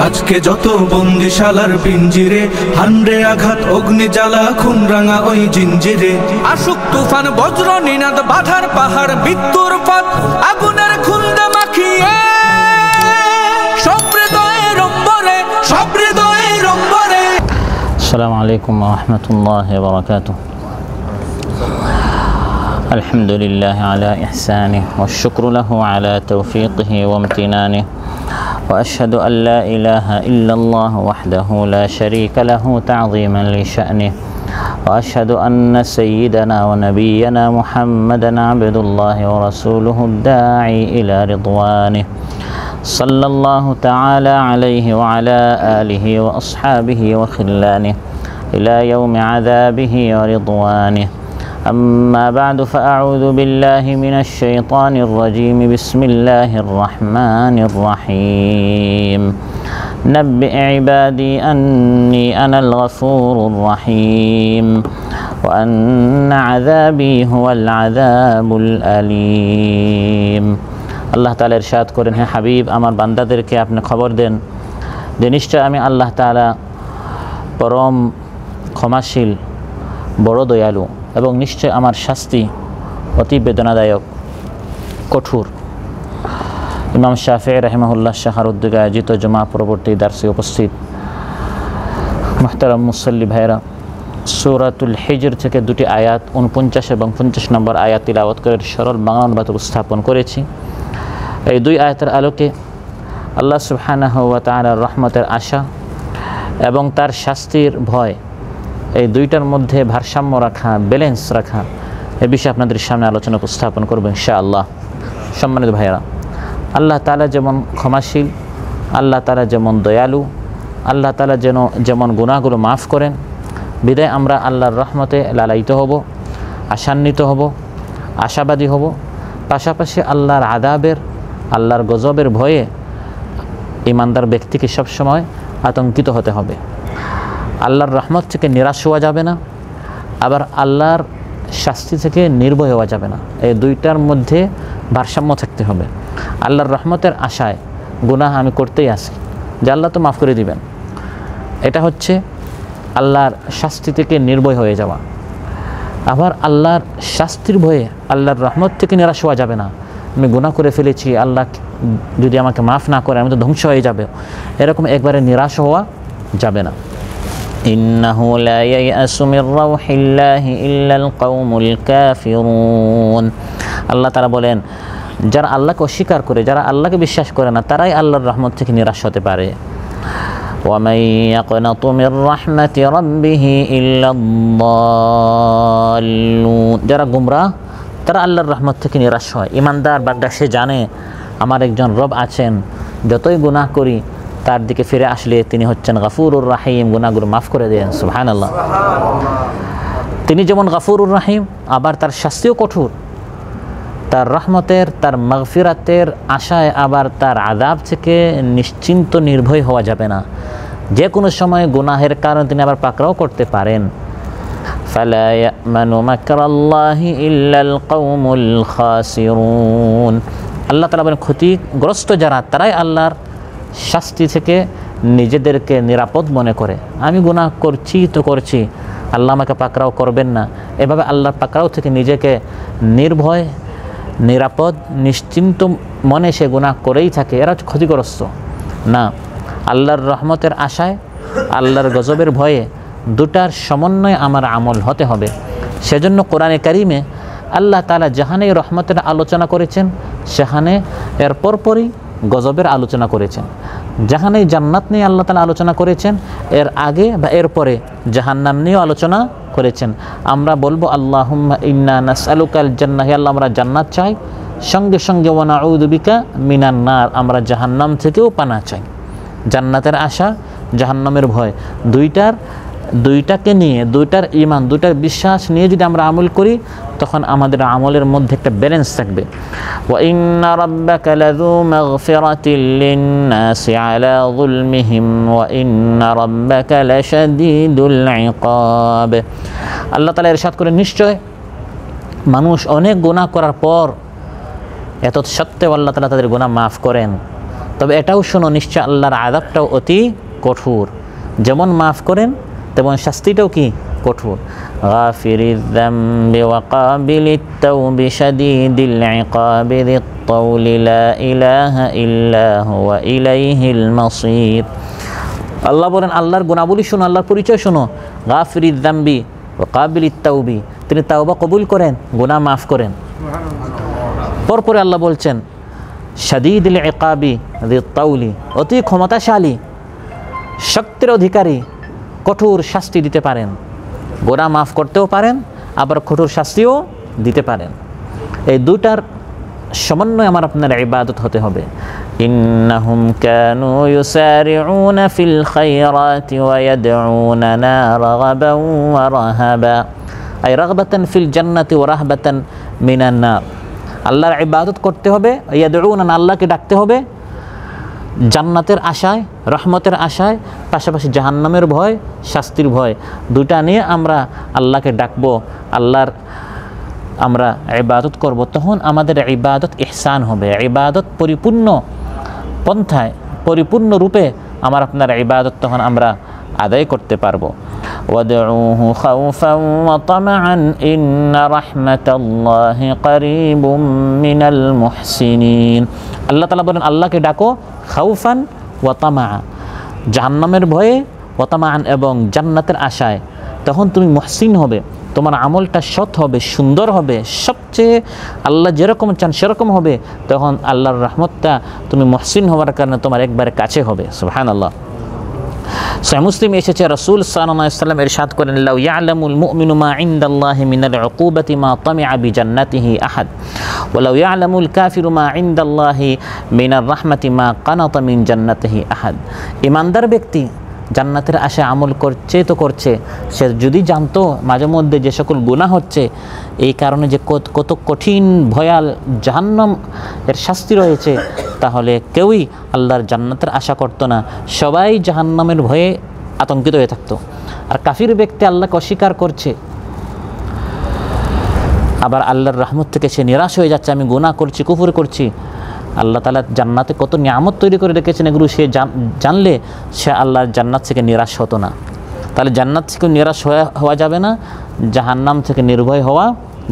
আজকে যত বন্দিশালার পিঞ্জিরে, হান্ডে আঘাত অগ্নি জ্বালা খুন রাঙা ওই জিঞ্জিরে। আসুক তুফান বজ্র নিনাদ বাধার পাহাড় মৃত্যুর পথ আগুনের খুন্দে মাখিয়ে, সব হৃদয়ের অম্বরে, সব হৃদয়ের অম্বরে। আসসালামু আলাইকুম ওয়া রাহমাতুল্লাহি ওয়া বারাকাতুহু। الحمد لله على إحسانه والشكر له على توفيقه وامتنانه، وأشهد أن لا إله إلا الله وحده لا شريك له تعظيما لشأنه، وأشهد أن سيدنا ونبينا محمدا عبد الله ورسوله الداعي إلى رضوانه، صلى الله تعالى عليه وعلى آله وأصحابه وخلانه إلى يوم عذابه ورضوانه. أما بعد فأعوذ بالله من الشيطان الرجيم. بسم الله الرحمن الرحيم. نبئ عبادي أني أنا الغفور الرحيم وأن عذابي هو العذاب الأليم. আল্লাহ তাআলা ইরশাদ করেন, হে হাবিব, আমার বান্দাদেরকে আপনি খবর দেন যে নিশ্চয় আমি আল্লাহ তাআলা পরম ক্ষমাশীল, বড় দয়ালু, এবং নিশ্চয় আমার শাস্তি অতি বেদনাদায়ক, কঠোর। ইমাম শাফিঈ রাহিমাহুল্লাহ শাহর উদ্যোগে আয়োজিত জুমা পরবর্তী দার্সে উপস্থিত মুহতারাম মুসল্লি ভাইরা, সূরাতুল হিজর থেকে দুটি আয়াত 49 এবং 50 নম্বর আয়াত তিলাওয়াত করে সরল বাংলা অনুবাদ উপস্থাপন করেছি। এই দুই আয়াতের আলোকে আল্লাহ সুবহানাহু ওয়া তাআলার রহমতের আশা এবং তার শাস্তির ভয়, এই দুইটার মধ্যে ভারসাম্য রাখা, ব্যালেন্স রাখা, এ বিষয়ে আপনাদের সামনে আলোচনা উপস্থাপন করব ইনশাআল্লাহ। সম্মানিত ভাইয়েরা, আল্লাহ তাআলা যেমন ক্ষমাশীল, আল্লাহ তাআলা যেমন দয়ালু, আল্লাহ তাআলা যেমন গুনাহগুলো মাফ করেন, বিদায় আমরা আল্লাহর রহমতে লালায়িত হব, আশান্বিত হব, আশাবাদী হব। পাশাপাশি আল্লাহর আযাবের, আল্লাহর গজবের ভয়ে ইমানদার ব্যক্তিকে সবসময় আতঙ্কিত হতে হবে। আল্লাহর রহমত থেকে নিরাশ হওয়া যাবে না, আবার আল্লাহর শাস্তি থেকে নির্ভয় হওয়া যাবে না। এই দুইটার মধ্যে ভারসাম্য থাকতে হবে। আল্লাহর রহমতের আশায় গুনাহ আমি করতেই আসি যে আল্লাহ তো মাফ করে দিবেন, এটা হচ্ছে আল্লাহর শাস্তি থেকে নির্ভয় হয়ে যাওয়া। আবার আল্লাহর শাস্তির ভয়ে আল্লাহর রহমত থেকে নিরাশ হওয়া যাবে না। আমি গুনাহ করে ফেলেছি, আল্লাহ যদি আমাকে মাফ না করে আমি তো ধ্বংস হয়ে যাবে, এরকম একবারে নিরাশ হওয়া যাবে না। ইন্নাহু লা ইয়াসু মির রাউহিল্লাহি ইল্লাল কওমুল কাফিরুন। আল্লাহ তাআলা বলেন, যারা আল্লাহকে অস্বীকার করে, যারা আল্লাহকে বিশ্বাস করে না, তারাই আল্লাহর রহমত থেকে নিরাশ হতে পারে। ওয়া মান ইয়াকনাতু মির রাহমাতি রাব্বিহি ইল্লাদ-দাল্লুন। যারা গুমরাহ, তারা আল্লাহর রহমত থেকে নিরাশ হয়। ইমানদার বান্দা সে জানে আমার একজন রব আছেন, যতই গুনাহ করি তার দিকে ফিরে আসলে তিনি হচ্ছেন গফুরুর রাহিম, গুনাহগুলো মাফ করে দেন। সুবহানাল্লাহ। তিনি যেমন গফুরুর রাহিম, আবার তার শাস্তিও কঠোর। তার রহমতের, তার মাগফিরাতের আশায় আবার তার আযাব থেকে নিশ্চিন্ত নির্ভয় হওয়া যাবে না। যে কোনো সময় গুনাহের কারণে তিনি আবার পাকড়াও করতে পারেন। ফালা ইয়ামানু মাকরাল্লাহি ইল্লাল কওমুল খাসিরুন। আল্লাহ তাআলা বলেন, ক্ষতিগ্রস্ত যারা, তারাই আল্লাহর শাস্তি থেকে নিজেদেরকে নিরাপদ মনে করে। আমি গুনাহ করছি তো করছি, আল্লাহ আমাকে পাকড়াও করবেন না, এভাবে আল্লাহর পাকড়াও থেকে নিজেকে নির্ভয়, নিরাপদ, নিশ্চিন্ত মনে সে গুনাহ করেই থাকে, এরা ক্ষতিগ্রস্ত না। আল্লাহর রহমতের আশায়, আল্লাহর গজবের ভয়ে দুটার সমন্বয়ে আমার আমল হতে হবে। সেজন্য কোরআনে কারিমে আল্লাহ তাআলা যেখানেই রহমতের আলোচনা করেছেন, সেখানে এর পরপরই গজবের আলোচনা করেছেন। যেখানেই জান্নাত নিয়ে আল্লাহ তাআলা আলোচনা করেছেন, এর আগে বা এর পরে জাহান্নাম নিয়েও আলোচনা করেছেন। আমরা বলবো আল্লাহুম্মা ইন্না নাসআলুকাল জান্নাহ, হে আল্লাহ আমরা জান্নাত চাই, সঙ্গে সঙ্গে ওয়া নাউযু বিকা মিনান নার, আমরা জাহান্নাম থেকেও পানাহ চাই। জান্নাতের আশা, জাহান্নামের ভয়, দুইটাকে নিয়ে, দুইটার ঈমান, দুইটার বিশ্বাস নিয়ে যদি আমরা আমল করি, তখন আমাদের আমলের মধ্যে একটা ব্যালেন্স থাকবে। ওয়া ইন্না রাব্বাকা লাযু মাগফিরাতিল লিন-নাসি আলা যুলমিহিম ওয়া ইন্না রাব্বাকা লাশাদীদুল ইকাব। আল্লাহ তাআলা ইরশাদ করেন, নিশ্চয় মানুষ অনেক গুনাহ করার পর এত সত্ত্বেও আল্লাহ তাআলা তাদের গুনাহ মাফ করেন। তবে এটাও শোনো, নিশ্চয় আল্লাহর আযাবটাও অতি কঠোর। যেমন মাফ করেন তেমন শাস্তিটাও কি কঠোর। গাফিরিয যামবি ওয়া কাবিলিত তাওবি শাদীদিল ইকাবি যিত তাওলি লা ইলাহা ইল্লা হুয়া ইলাইহিল মাসীর। আল্লাহ বলেন আল্লাহর গুণাবলী শোনো, আল্লাহর পরিচয় শোনো। গাফিরিয যামবি ওয়া কাবিলিত তাওবি, তিনি তাওবা কবুল করেন, গুনাহ মাফ করেন। পরপরে আল্লাহ বলছেন শাদীদিল ইকাবি যিত তাওলি, অতি ক্ষমতাশালী, শক্তির অধিকারী, কঠোর শাস্তি দিতে পারেন। গুনাহ মাফ করতেও পারেন, আবার কঠোর শাস্তিও দিতে পারেন। এই দুটার সমন্বয় আমার আপনার ইবাদত হতে হবে। ইন্নাহুম কানু ইউসারিউনা ফিল খায়রাতি ওয়া ইয়াদউনানা রাগাবান ওয়া রাহাবা, আই রাগবাতান ফিল জান্নাতি ওয়া রাহবাতান মিনান নার। আল্লাহর ইবাদত করতে হবে, ইয়াদউনানা, আল্লাহকে ডাকতে হবে জান্নাতের আশায়, রহমতের আশায়, পাশাপাশি জাহান্নামের ভয়, শাস্তির ভয়। দুটা নিয়ে আমরা আল্লাহকে ডাকবো, আল্লাহর আমরা ইবাদত করব। তখন আমাদের ইবাদত ইহসান হবে, ইবাদত পরিপূর্ণ পন্থায়, পরিপূর্ণ রূপে আমার আপনার ইবাদত তখন আমরা আদায় করতে পারবো। ওয়াদউহু খাউফান ওয়া তামাআন ইন্না রাহমাতাল্লাহি কারীবুম মিনাল মুহসিনিন। আল্লাহ তাআলা বলেন আল্লাহকে ডাকো খাউফান ওয়া তামা, জাহান্নামের ভয়ে, ওয়া তামাআন, এবং জান্নাতের আশায়। তখন তুমি মুহসিন হবে, তোমার আমলটা সৎ হবে, সুন্দর হবে, সবচেয়ে আল্লাহ যেরকম চান সেরকম হবে। তখন আল্লাহর রহমতটা তুমি মুহসিন হওয়ার কারণে তোমার একবারে কাছে হবে। সুবহানাল্লাহ। সহিহ মুসলিম এসেছে, রাসূল সাল্লাল্লাহু আলাইহি ওয়াসাল্লাম ইরশাদ করেন, লাউ ইয়ালামুল মুমিনু মা ইনদাল্লাহি মিনাল উকুবাতি মা তামিআ বিজান্নাতিহি আহাদ ওয়া লাউ ইয়ালামুল কাফিরু মা ইনদাল্লাহি মিনার রাহমাতি মা কানাতা মিন জান্নাতিহি আহাদ। ইমানদার ব্যক্তি জান্নাতের আশায় আমল করছে তো করছে, সে যদি জানতো মাঝে মধ্যে যে সকল গুনাহ হচ্ছে এই কারণে যে কত কঠিন ভয়াল জাহান্নাম এর শাস্তি রয়েছে, তাহলে কেউই আল্লাহর জান্নাতের আশা করতো না, সবাই জাহান্নামের ভয়ে আতঙ্কিত হয়ে থাকতো। আর কাফির ব্যক্তি আল্লাহকে অস্বীকার করছে, আবার আল্লাহর রহমত থেকে সে নিরাশ হয়ে যাচ্ছে, আমি গুনাহ করছি, কুফর করছি। আল্লাহ তাআলা জান্নাতে কত নিয়ামত তৈরি করে রেখেছেন, এগুলো সে জানলে সে আল্লাহর জান্নাত থেকে নিরাশ হতো না। তাহলে জান্নাত থেকে নিরাশ হওয়া যাবে না, জাহান্নাম থেকে নির্ভয় হওয়া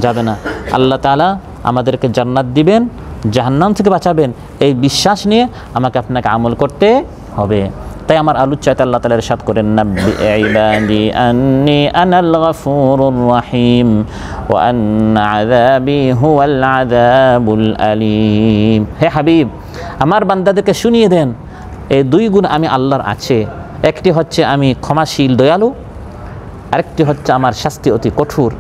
যাবে না। আল্লাহ তাআলা আমাদেরকে জান্নাত দিবেন, জাহান্নাম থেকে বাঁচাবেন, এই বিশ্বাস নিয়ে আমাকে আপনাকে আমল করতে হবে। তাই আমার আলোচ্যাতে আল্লাহ তাআলা ইরশাদ করেন, নাব্বি ইবাদি আন্নী আনাল গফুরুর রহিম ওয়া আন্না আযাবি হুয়াল আযাবুল আলীম। হে হাবিব, আমার বান্দাদেরকে শুনিয়ে দেন এই দুই গুণ আমি আল্লাহর আছে। একটি হচ্ছে আমি ক্ষমাশীল দয়ালু, আরেকটি হচ্ছে আমার শাস্তি অতি কঠোর।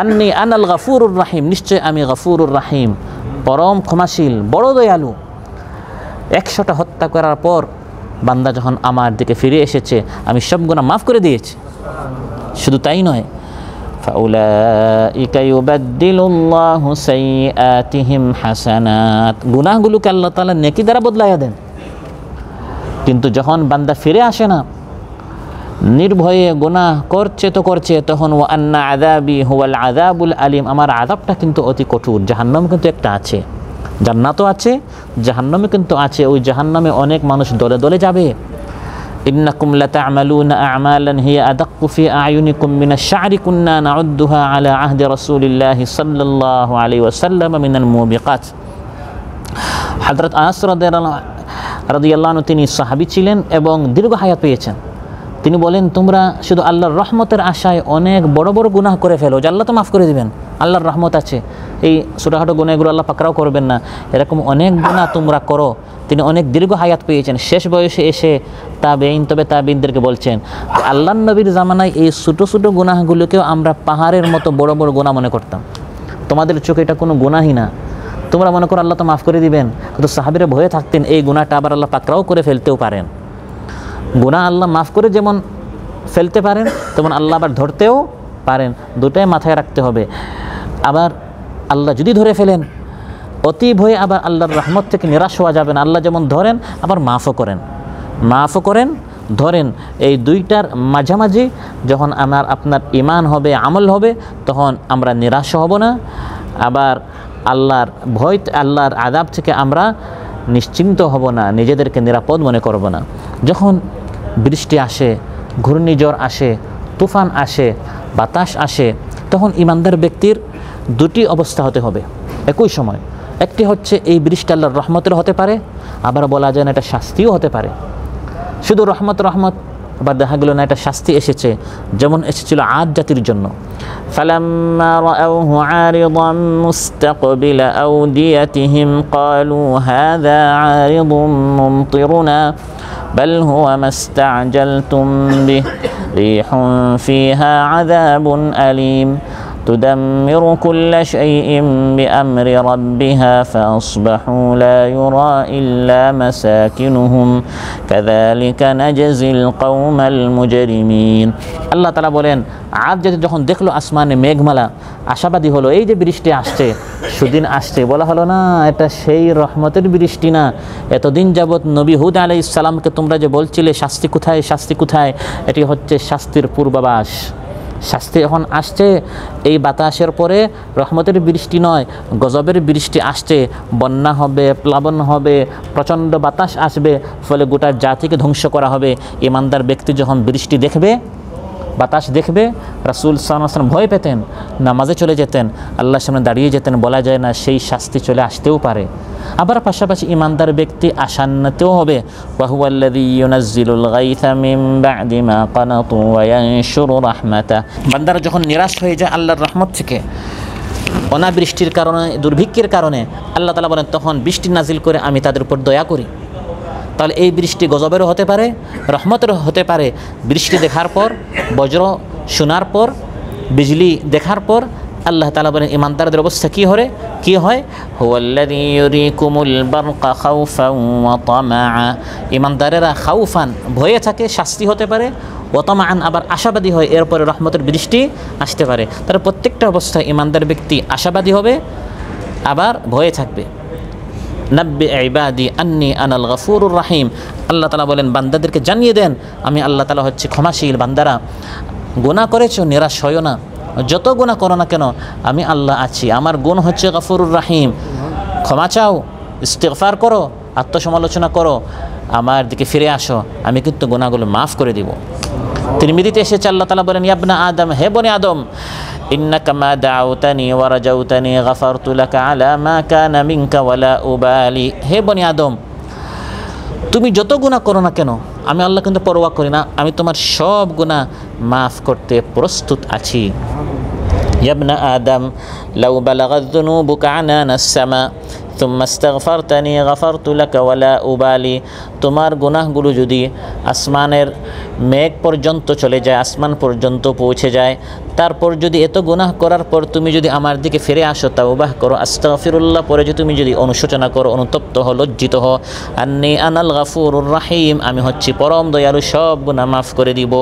আন্নী আনাল গফুরুর রহিম, নিশ্চয় আমি গফুরুর রহিম, পরম ক্ষমাশীল, বড় দয়ালু। 100টা হত্যা করার পর বান্দা যখন আমার দিকে ফিরে এসেছে, আমি সব গুনাহ মাফ করে দিয়েছি। শুধু তাই নয়, ফাউলাইকা ইউবাদদিলুল্লাহু সাইয়্যাতিহিম হাসানাত, গুনাহগুলোকে আল্লাহ তাআলা নেকি দ্বারা বদলাইয়া দেন। কিন্তু যখন বান্দা ফিরে আসে না, নির্ভয়ে গুনাহ করছে তো করছে, তখন ওয়া আন্না আযাবি হুয়াল আযাবুল আলীম, আমার আযাবটা কিন্তু অতি কঠোর। জাহান্নাম কিন্তু একটা আছে, জান্নাতও আছে, জাহান্নামে কিন্তু আছে। ওই জাহান্নামে অনেক মানুষ দলে দলে যাবে। ইন্নাকুম লাতা'মালুনা আ'মালান হিয়া আদাক্কু ফি আ'য়ুনিকুম মিনাশ শা'রি কুন্না না'উদ্দুহা আলা আহদি রাসূলিল্লাহি সাল্লাল্লাহু আলাইহি ওয়াসাল্লাম মিনাল মুবিকাত। হযরত আনাস রাদিয়াল্লাহু আনহু তিনি সাহাবী ছিলেন এবং দীর্ঘ হায়াত পেয়েছেন। তিনি বলেন, তোমরা শুধু আল্লাহর রহমতের আশায় অনেক বড় বড় গুনাহ করে ফেলো, যে আল্লাহ তো মাফ করে দিবেন, আল্লাহর রহমত আছে, এই ছোটোখাটো গুনাহগুলো আল্লাহ পাকড়াও করবেন না, এরকম অনেক গুনাহ তোমরা করো। তিনি অনেক দীর্ঘ হায়াত পেয়েছেন। শেষ বয়সে এসে তাবেঈনদেরকে বলছেন, আল্লাহর নবীর জামানায় এই ছোটো ছোটো গুনাহগুলোকেও আমরা পাহাড়ের মতো বড় বড় গুনাহ মনে করতাম, তোমাদের চোখে এটা কোনো গুনাহই না, তোমরা মনে করো আল্লাহ তো মাফ করে দিবেন। কিন্তু সাহাবীরা ভয়ে থাকতেন এই গুনাহটা আবার আল্লাহ পাকড়াও করে ফেলতেও পারেন। গুনাহ আল্লাহ মাফ করে যেমন ফেলতে পারেন, তেমন আল্লাহ আবার ধরতেও পারেন। দুটাই মাথায় রাখতে হবে। আবার আল্লাহ যদি ধরে ফেলেন, অতি ভয়ে আবার আল্লাহর রহমত থেকে নিরাশ হওয়া যাবে না। আল্লাহ যেমন ধরেন আবার মাফও করেন, ধরেন। এই দুইটার মাঝামাঝি যখন আপনার ঈমান হবে, আমল হবে, তখন আমরা নিরাশ হব না। আবার আল্লাহর ভয়, আল্লাহর আযাব থেকে আমরা নিশ্চিন্ত হব না, নিজেদেরকে নিরাপদ মনে করব না। যখন বৃষ্টি আসে, ঘূর্ণিঝড় আসে, তুফান আসে, বাতাস আসে, তখন ইমানদার ব্যক্তির দুটি অবস্থা হতে হবে একই সময়। একটি হচ্ছে এই বৃষ্টি আল্লাহর রহমতের হতে পারে, আবার বলা যায় না এটা শাস্তিও হতে পারে। শুধু রহমত রহমত, আবার দেখা গেল না এটা শাস্তি এসেছে, যেমন এসেছিল আদ জাতির জন্য। فلما رأوه عارضا مستقبل أوديتهم قالوا هذا عارض ممطرنا بل هو ما استعجلتم به ريح فيها عذاب أليم تدمر كل شيء بأمر ربها فأصبحوا لا يرى إلا مساكنهم كذلك نجزي القوم المجرمين। আল্লাহ তাআলা বলেন, আদ জাতি যখন দেখলো আসমানে মেঘমালা, আশাবাদী হলো এই যে বৃষ্টি আসছে, সুদিন আসছে, বলা হলো না এটা সেই রহমতের বৃষ্টি না। এতদিন যাবৎ নবী হুদ আলাইহিস সালামকে তোমরা যে বলছিলে শাস্তি কোথায়, শাস্তি কোথায়, এটি হচ্ছে শাস্তির পূর্বাভাস। শাস্তি এখন আসছে, এই বাতাসের পরে রহমতের বৃষ্টি নয়, গজবের বৃষ্টি আসছে। বন্যা হবে, প্লাবন হবে, প্রচণ্ড বাতাস আসবে, ফলে গোটা জাতিকে ধ্বংস করা হবে। ইমানদার ব্যক্তি যখন বৃষ্টি দেখবে, বাতাস দেখবে, রাসূল সাল্লাল্লাহু আলাইহি ওয়াসাল্লাম ভয় পেতেন, নামাজে চলে যেতেন, আল্লাহর সামনে দাঁড়িয়ে যেতেন। বলা যায় না সেই শাস্তি চলে আসতেও পারে। আবার পাশাপাশি ইমানদার ব্যক্তি আশান্বিতও হবে। ওয়াহুয়াল্লাযী ইউনাজ্জিলুল গায়থা মিন বা'দি মা কানাতু ওয়া ইয়ানশুরু রাহমাতা। বান্দারা যখন নিরাশ হয়ে যায় আল্লাহর রহমত থেকে, অনাবৃষ্টির কারণে, দুর্ভিক্ষের কারণে, আল্লাহ তাআলা বলেন তখন বৃষ্টি নাজিল করে আমি তাদের উপর দয়া করি। তাহলে এই বৃষ্টি গজবেরও হতে পারে, রহমতেরও হতে পারে। বৃষ্টি দেখার পর, বজ্র শোনার পর, বিজলি দেখার পর আল্লাহ তাআলা বলেন ইমানদারদের অবস্থা কী হয়? হুয়াল্লাযী ইউরীকুমুল বারকা খাউফান ওয়া তামাআ। ইমানদারেরা খাউফান ভয়ে থাকে, শাস্তি হতে পারে, ওয়া তামাআন আবার আশাবাদী হয় এরপরে রহমতের বৃষ্টি আসতে পারে। তার প্রত্যেকটা অবস্থায় ইমানদার ব্যক্তি আশাবাদী হবে, আবার ভয়ে থাকবে। নাব্বি ইবাদি আন্নী আনাল গফুরুর রাহিম। আল্লাহ তাআলা বলেন বান্দাদেরকে জানিয়ে দেন আমি আল্লাহ তাআলা হচ্ছে ক্ষমাশীল। বান্দারা গুনাহ করেছো, নিরাশ হয়ো না, যত গুনাহ করো না কেন আমি আল্লাহ আছি, আমার গুণ হচ্ছে গফুরুর রাহিম। ক্ষমা চাও, ইস্তিগফার করো, আত্মসমালোচনা করো, আমার দিকে ফিরে আসো, আমি কিন্তু গুনাহগুলো মাফ করে দিব। তিরমিজিতে এসেছে আল্লাহ তাআলা বলেন ইয়া আদম, হে বনি আদম, ইন্নাকা মা দাউতানি ওয়া রাজাউতানি গফারতু লাকা আলা মা কানা মিনকা ওয়ালা উবালি। হে বনি আদম, তুমি যত গুনাহ করো না কেন আমি আল্লাহ কিন্তু পরোয়া করি না, আমি তোমার সব গুনাহ মাফ করতে প্রস্তুত আছি। ইয়া ইবনা আদম লাউ বালাগাত যুনুবুকা আনানাস সামা তুম্মা ইস্তাগফারতানি গফারতু লাকা ওয়ালা উবালি। তোমার গুনাহগুলো যদি আসমানের মেঘ পর্যন্ত চলে যায়, আসমান পর্যন্ত পৌঁছে যায়, তারপর যদি এত গুনাহ করার পর তুমি যদি আমার দিকে ফিরে আসো, তাওবাহ করো, আস্তাগফিরুল্লাহ পরে যদি তুমি যদি অনুশোচনা করো, অনুতপ্ত হও, লজ্জিত হও, আন্নী আনাল গফুরুর রাহিম, আমি হচ্ছি পরম দয়ালু, সব গুনাহ মাফ করে দিব।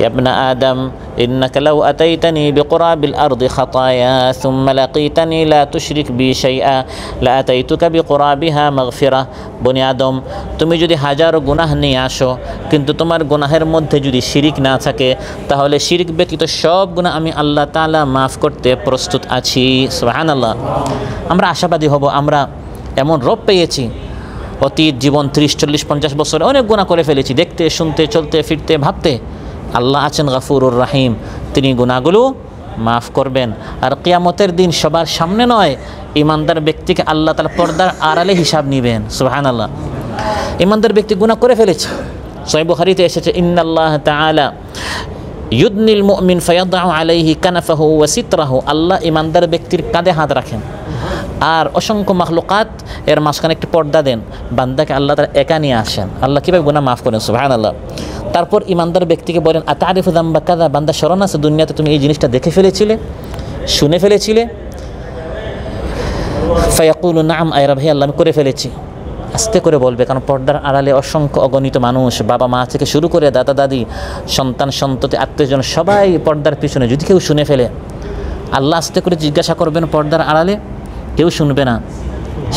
ইয়া ইবনা আদম ইন্নাকা লাউ আতাইতানি বিকুরাবিল আরদি খাতায়া সুম্মা লাকীতানি লা তুশরিক বি শাইআ লা আতাইতুকা বিকুরাবিহা মাগফিরাহ। বনি আদম, তুমি যদি হাজারো গুনাহ নিয়ে আসো কিন্তু তোমার গুনাহের মধ্যে যদি শিরিক না থাকে, তাহলে শিরিক ব্যতীত সব গুনাহ আমি আল্লাহ তাআলা মাফ করতে প্রস্তুত আছি। সুবহানাল্লাহ। আমরা আশাবাদী হব, আমরা এমন রব পেয়েছি, অতীত জীবন 30, 40, 50 বছরে অনেক গুনাহ করে ফেলেছি, দেখতে, শুনতে, চলতে, ফিরতে, ভাবতে। আল্লাহ আছেন গফুরুর রাহিম, তিনি গুনাহগুলো মাফ করবেন। আর কিয়ামতের দিন সবার সামনে নয়, ইমানদার ব্যক্তিকে আল্লাহ তাআলা পর্দার আড়ালে হিসাব নেবেন। সুবহানাল্লাহ। ইমানদার ব্যক্তি গুনাহ করে ফেলেছে, সহিহ বুখারীতে এসেছে ইন্নাল্লাহ তাআলা ইউদনিল মুমিন ফায়াদউ আলাইহি কানাফাহু ওয়া সিতরাহু। আল্লাহ ইমানদার ব্যক্তির কাঁধে হাত রাখেন আর অসংখ্য মাখলুকাত এর মাঝখানে একটি পর্দা দেন, বান্দাকে আল্লাহ তাআলা একা নিয়ে আসেন। আল্লাহ কীভাবে গুনাহ মাফ করেন, সুবহানাল্লাহ। তারপর ইমানদার ব্যক্তিকে বলেন আতারিফু যামবা কাযা, বান্দা স্মরণ আছে দুনিয়াতে তুমি এই জিনিসটা দেখে ফেলেছিলে, শুনে ফেলেছিলে? ফায়াকুলু নাআম, আয় রাব, হে আল্লাহ আমি করে ফেলেছি। আস্তে করে বলবে, কারণ পর্দার আড়ালে অসংখ্য অগণিত মানুষ, বাবা মা থেকে শুরু করে দাদা দাদি, সন্তান সন্ততি, আত্মীয়জন, সবাই পর্দার পিছনে। যদি কেউ শুনে ফেলে, আল্লাহ আস্তে করে জিজ্ঞাসা করবেন পর্দার আড়ালে, কেউ শুনবে না।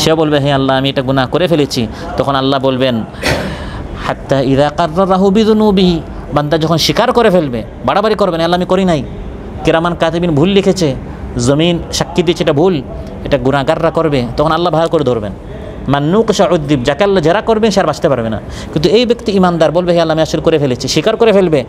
সে বলবে হে আল্লাহ আমি এটা গুনাহ করে ফেলেছি। তখন আল্লাহ বলবেন হাত্তা ইযা কাররাহু বিযুনুবিহি, বান্দা যখন স্বীকার করে ফেলবে, বাড়াবাড়ি করবেন আল্লাহ আমি করি নাই, কিরামান কাতিবিন ভুল লিখেছে, জমিন সাক্ষী দিয়েছে এটা ভুল, এটা গুনাহগাররা করবে, তখন আল্লাহ ভালো করে ধরবেন। মান্নুকশা উদ্দীপ, যাকে আল্লাহ জেরা করবেন সে আর বাঁচতে পারবে না। কিন্তু এই ব্যক্তি ইমানদার বলবে হে আল্লাহ আমি আসলে করে ফেলেছি, স্বীকার করে ফেলবে।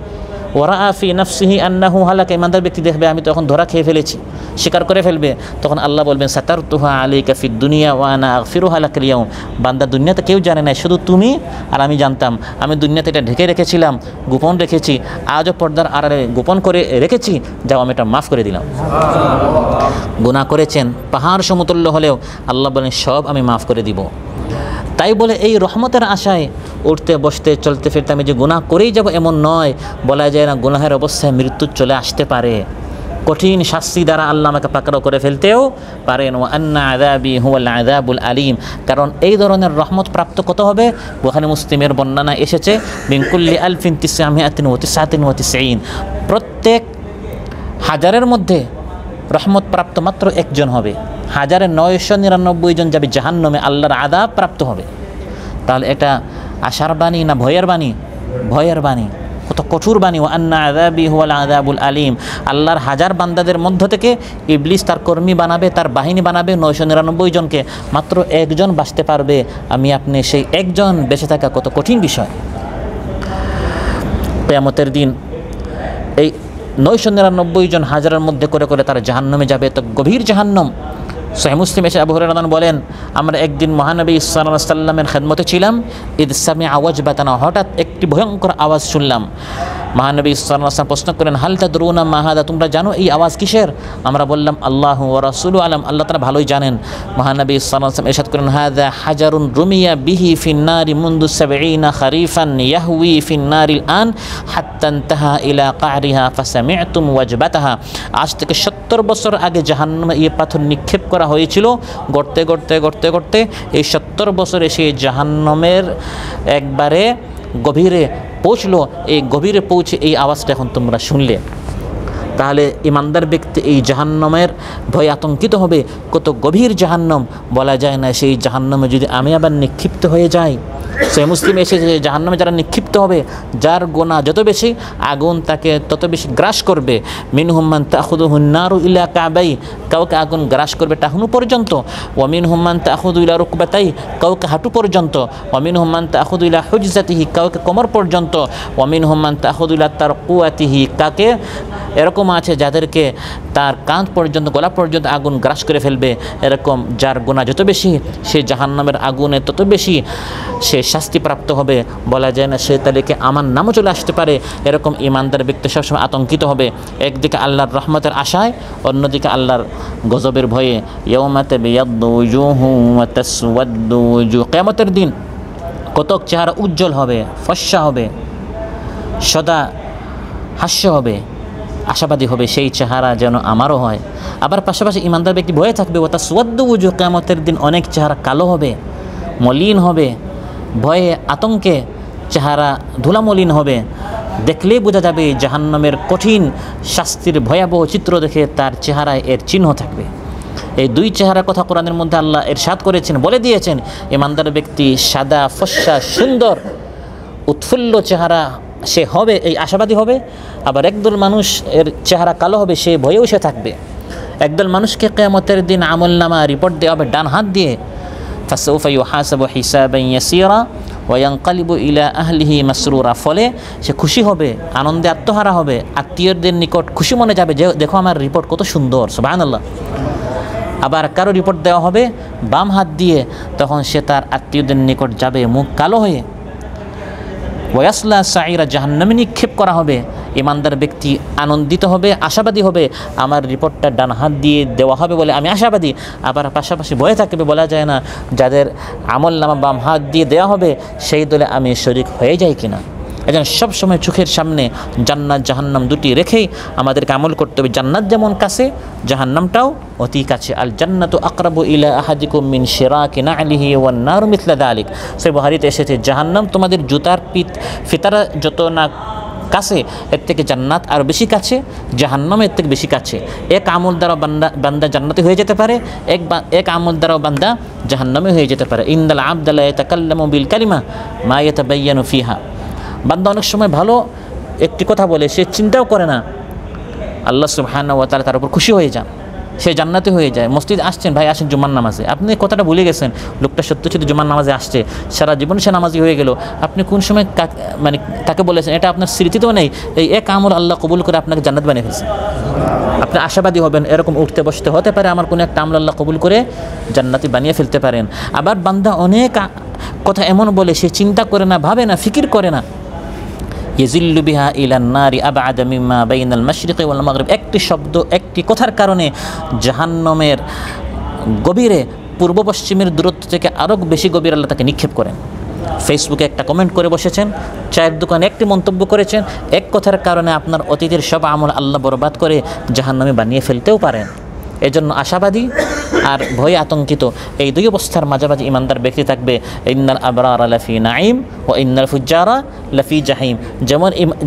ওরা আফি নফসিহি আন্নাহু হালাকা, ইমানদার ব্যক্তি দেখবে আমি তো এখন ধরা খেয়ে ফেলেছি, স্বীকার করে ফেলবে। তখন আল্লাহ বলবেন সাতারতুহা আলাইকা ফিদ দুনিয়া ওয়া আনা আগফিরুহা লাকাল ইয়াউম, বান্দা দুনিয়াতে কেউ জানে না, শুধু তুমি আর আমি জানতাম। আমি দুনিয়াতে এটা ঢেকে রেখেছিলাম, গোপন রেখেছি, আজও পর্দার আড়ালে গোপন করে রেখেছি, যাও আমি এটা মাফ করে দিলাম। গুনাহ করেছেন পাহাড় সমতুল্য হলেও আল্লাহ বলেন সব আমি মাফ করে দিব। তাই বলে এই রহমতের আশায় উঠতে বসতে চলতে ফিরতে আমি যে গুনাহ করেই যাব এমন নয়। বলা যায় না গুনাহের অবস্থায় মৃত্যু চলে আসতে পারে, কঠিন শাস্তি দ্বারা আল্লাহ আমাকে পাকড়াও করে ফেলতেও পারেন। ওয়া আন্না আযাবি হুয়াল আযাবুল আলীম, কারণ এই ধরনের রহমত প্রাপ্ত কত হবে? বুখারী মুসলিমের বর্ণনা এসেছে মিন কুল্লি আলফিন 999, প্রত্যেক হাজারের মধ্যে রহমত প্রাপ্ত মাত্র একজন হবে, 1999 জন যাবে জাহান্নামে, আল্লাহর আযাব প্রাপ্ত হবে। তাহলে এটা আশার বাণী না ভয়ের বাণী? ভয়ের বাণী, কত কঠোর বাণী। ওয়া আন্না আযাবি হুয়াল আযাবুল আলীম, আল্লাহর হাজার বান্দাদের মধ্য থেকে ইবলিস তার কর্মী বানাবে, তার বাহিনী বানাবে 999 জনকে, মাত্র একজন বাঁচতে পারবে। আমি আপনি সেই একজন বেঁচে থাকা কত কঠিন বিষয়। কিয়ামতের দিন এই 999 জন হাজারের মধ্যে করে করে তারা জাহান্নামে যাবে, তো গভীর জাহান্নাম। সহিহ মুসলিম এসে আবু হুরায়রা বলেন আমরা একদিন মহানবী সাল্লাল্লাহু আলাইহি ওয়াসাল্লামের খেদমতে ছিলাম, ইদ সামিআ ওয়াজবাতানা, হঠাৎ একটি ভয়ঙ্কর আওয়াজ শুনলাম। মহানবী সাল্লাল্লাহু আলাইহি ওয়াসাল্লাম প্রশ্ন করেন হাল তাদরুনা মা হাদা, তোমরা জানো এই আওয়াজ কিসের? আমরা বললাম আল্লাহু ওয়া রাসূলুহু আলাম, আল্লাহ তাআলা ভালোই জানেন। মহানবী সাল্লাল্লাহু আলাইহি ওয়াসাল্লাম ইরশাদ করেন হাযা হাজারুন রুমিয়া বিহি ফিন নারি মুনদু 70 খারিফান ইয়াহউই ফিন নারিল আন হাত্তা ইনতাহা ইলা কারিহা ফাসামি'তুম ওয়াজবাতাহা, আজ থেকে 70 বছর আগে জাহান্নামে এই পাথর নিক্ষেপ করা হয়েছিল, গড়তে গড়তে গড়তে গড়তে এই 70 বছরে সেই জাহান্নামের একবারে গভীরে পৌঁছলো। এই গভীরে পৌঁছে এই আওয়াজটা এখন তোমরা শুনলে। তাহলে ইমানদার ব্যক্তি এই জাহান্নামের ভয় আতঙ্কিত হবে। কত গভীর জাহান্নাম, বলা যায় না সেই জাহান্নামে যদি আমি আবার নিক্ষিপ্ত হয়ে যাই। সহিহ মুসলিমে এসেছে যে জাহান্নামে যারা নিক্ষিপ্ত হবে, যার গুনাহ যত বেশি আগুন তাকে তত বেশি গ্রাস করবে। মিনহুম মান তাখুযুহুন নারু ইলা কাবাই, কাউকে আগুন গ্রাস করবে টাহনু পর্যন্ত। ওয়া মিনহুম মান তাখুযু ইলা রুকবাতাই, কাউকে হাঁটু পর্যন্ত। ওয়া মিনহুম মান তাখুযু ইলা হুজজাতিহি, কাউকে কোমর পর্যন্ত। ওয়া মিনহুম মান তাখুযু ইলা তারকুয়াতিহি, কাকে এরকম আছে যাদেরকে তার কাঁধ পর্যন্ত গলা পর্যন্ত আগুন গ্রাস করে ফেলবে। এরকম যার গুনাহ যত বেশি সে জাহান্নামের আগুনে তত বেশি সে শাস্তিপ্রাপ্ত হবে। বলা যায় না সে তাদেরকে আমার নামও চলে আসতে পারে। এরকম ইমানদার ব্যক্তি সবসময় আতঙ্কিত হবে, একদিকে আল্লাহর রহমতের আশায়, অন্যদিকে আল্লাহর গজবের ভয়ে। ইয়াউমা তাবিয়াদ্দু ওয়ুজুহু ওয়া তাসওয়াদ্দু ওয়ুজুহ, কিয়ামতের দিন কতক চেহারা উজ্জ্বল হবে, ফর্সা হবে, সদা হাস্য হবে, আশাবাদী হবে, সেই চেহারা যেন আমারও হয়। আবার পাশাপাশি ইমানদার ব্যক্তি ভয়ে থাকবে ওয়া তাসওয়াদ্দু ওয়ুজুহ, কিয়ামতের দিন অনেক চেহারা কালো হবে, মলিন হবে, ভয়ে আতঙ্কে চেহারা ধুলামলিন হবে। দেখলেই বোঝা যাবে জাহান্নামের কঠিন শাস্তির ভয়াবহ চিত্র দেখে তার চেহারায় এর চিহ্ন থাকবে। এই দুই চেহারার কথা কোরআনের মধ্যে আল্লাহ ইরশাদ করেছেন, বলে দিয়েছেন। ইমানদার ব্যক্তি সাদা ফর্সা সুন্দর উৎফুল্ল চেহারা সে হবে, এই আশাবাদী হবে। আবার একদল মানুষ এর চেহারা কালো হবে, সে ভয়েও সে থাকবে। একদল মানুষকে কিয়ামতের দিন আমলনামা রিপোর্ট দেওয়া হবে ডান হাত দিয়ে। ফাসাউফা ইউহাসাবু হিসাবান ইয়াসীরা ওয়া ইয়ানকালিবু ইলা আহলিহি মাসরুরা, ফলে সে খুশি হবে, আনন্দে আত্মহারা হবে, আত্মীয়দের নিকট খুশি মনে যাবে যে দেখো আমার রিপোর্ট কত সুন্দর, সুবহানাল্লাহ। আবার কারো রিপোর্ট দেওয়া হবে বাম হাত দিয়ে, তখন সে তার আত্মীয়দের নিকট যাবে মুখ কালো হয়ে। ওয়াসলা সাইরা, জাহান্নামে নিক্ষেপ করা হবে। ইমানদার ব্যক্তি আনন্দিত হবে, আশাবাদী হবে, আমার রিপোর্টটা ডান হাত দিয়ে দেওয়া হবে বলে আমি আশাবাদী। আবার পাশাপাশি ভয়ে থাকবে, বলা যায় না যাদের আমলনামা বাম হাত দিয়ে দেওয়া হবে সেই দলে আমি শরীক হয়ে যাই কিনা। এজন্য সবসময় চোখের সামনে জান্নাত জাহান্নাম দুটি রেখেই আমাদেরকে আমল করতে হবে। জান্নাত যেমন কাছে, জাহান্নামটাও অতি কাছে। আল জান্নাতু আকরাবু ইলা আহাদিকুম মিন শিরাকি না'লিহি ওয়ান নারু মিথলা যালিক। সহিহ বুখারীতে এসেছে জাহান্নাম তোমাদের জুতার ফিতারা যত না কাছে, এর থেকে জান্নাত আর বেশি কাছে, জাহান্নাম এর থেকে বেশি কাছে। এক আমল দ্বারা বান্দা জান্নাতে হয়ে যেতে পারে, এক আমল দ্বারাও বান্দা জাহান্নামে হয়ে যেতে পারে। ইন্নাল আবদা লা ইয়াতাকাল্লামু বিল কালিমা মা ইয়াতাবায়্যানু ফিহা, বান্দা অনেক সময় ভালো একটি কথা বলে সে চিন্তাও করে না, আল্লাহ সুবহানাহু ওয়া তাআলা তার উপর খুশি হয়ে যান। সে জান্নাতে হয়ে যায়। মসজিদে আসছেন, ভাই আসেন জুমার নামাজে, আপনি কথাটা ভুলে গেছেন, লোকটা সত্য সত্যি জুমার নামাজে আসছে, সারা জীবন সে নামাজি হয়ে গেল, আপনি কোন সময় মানে তাকে বলেছেন, এটা আপনার স্মৃতিতেও নেই, এই এক আমল আল্লাহ কবুল করে আপনাকে জান্নাত বানিয়ে ফেলছে। আপনি আশাবাদী হবেন এরকম উঠতে বসতে হতে পারে আমার কোনো একটা আমল আল্লাহ কবুল করে জান্নাতি বানিয়ে ফেলতে পারেন। আবার বান্দা অনেক কথা এমন বলে সে চিন্তা করে না, ভাবে না, ফিকির করে না। ইয়াজিল্লু বিহা ইলান নারি আবআদা মিম্মা বাইনাল মাশরিকি ওয়াল মাগরিব, একটি শব্দ, একটি কথার কারণে জাহান্নামের গভীরে, পূর্ব পশ্চিমের দূরত্ব থেকে আরও বেশি গভীর আল্লাহ তাকে নিক্ষেপ করেন। ফেসবুকে একটা কমেন্ট করে বসেছেন, চায়ের দোকানে একটি মন্তব্য করেছেন, এক কথার কারণে আপনার অতীতের সব আমল আল্লাহ বরবাদ করে জাহান্নামে বানিয়ে ফেলতেও পারেন। এজন্য আশাবাদী আর ভয় আতঙ্কিত এই দুই অবস্থার মাঝামাঝি ইমানদার ব্যক্তি থাকবে। ইন্নাল আবরারা লাফি নাঈম ও ইন্নাল ফুজ্জারা লাফি জাহিম।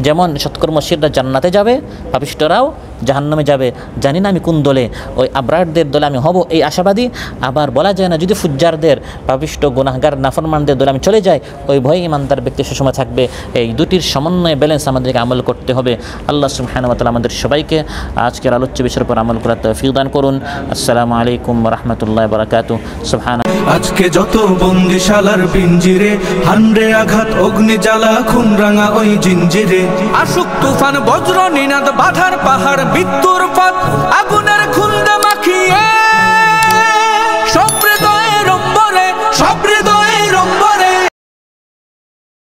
যেমন সৎকর্মশীলরা জান্নাতে যাবে, পাপিষ্ঠরাও জাহান্নামে যাবে। জানি না আমি কোন দলে, ওই আবরারদের দলে আমি হব, এই আশাবাদী। আবার বলা যায় না যদি ফুজ্জারদের, পাপিষ্ঠ গুনাহগার নাফরমানদের দলে আমি চলে যাই, ওই ভয় ইমানদার ব্যক্তি সবসময় থাকবে। এই দুটির সমন্বয়ে ব্যালেন্স আমাদেরকে আমল করতে হবে। আল্লাহ সুবহানাহু ওয়া তাআলা আমাদের সবাইকে আজকের আলোচ্য বিষয়ের উপর আমল করার তৌফিক দান করুন। আসসালামু আলাইকুম ওয়া রাহমাতুল্লাহি ওয়া বারাকাতুহু। সুবহানাল্লাহ। আজকে যত বন্দিশালার পিঞ্জিরে, হান্ডে আঘাত অগ্নি জ্বালা খুন রাঙা ওই জিঞ্জিরে, আসুক তুফান বজ্র নিনাদ বাধার পাহাড় মৃত্যুর পথ আগুনের খুন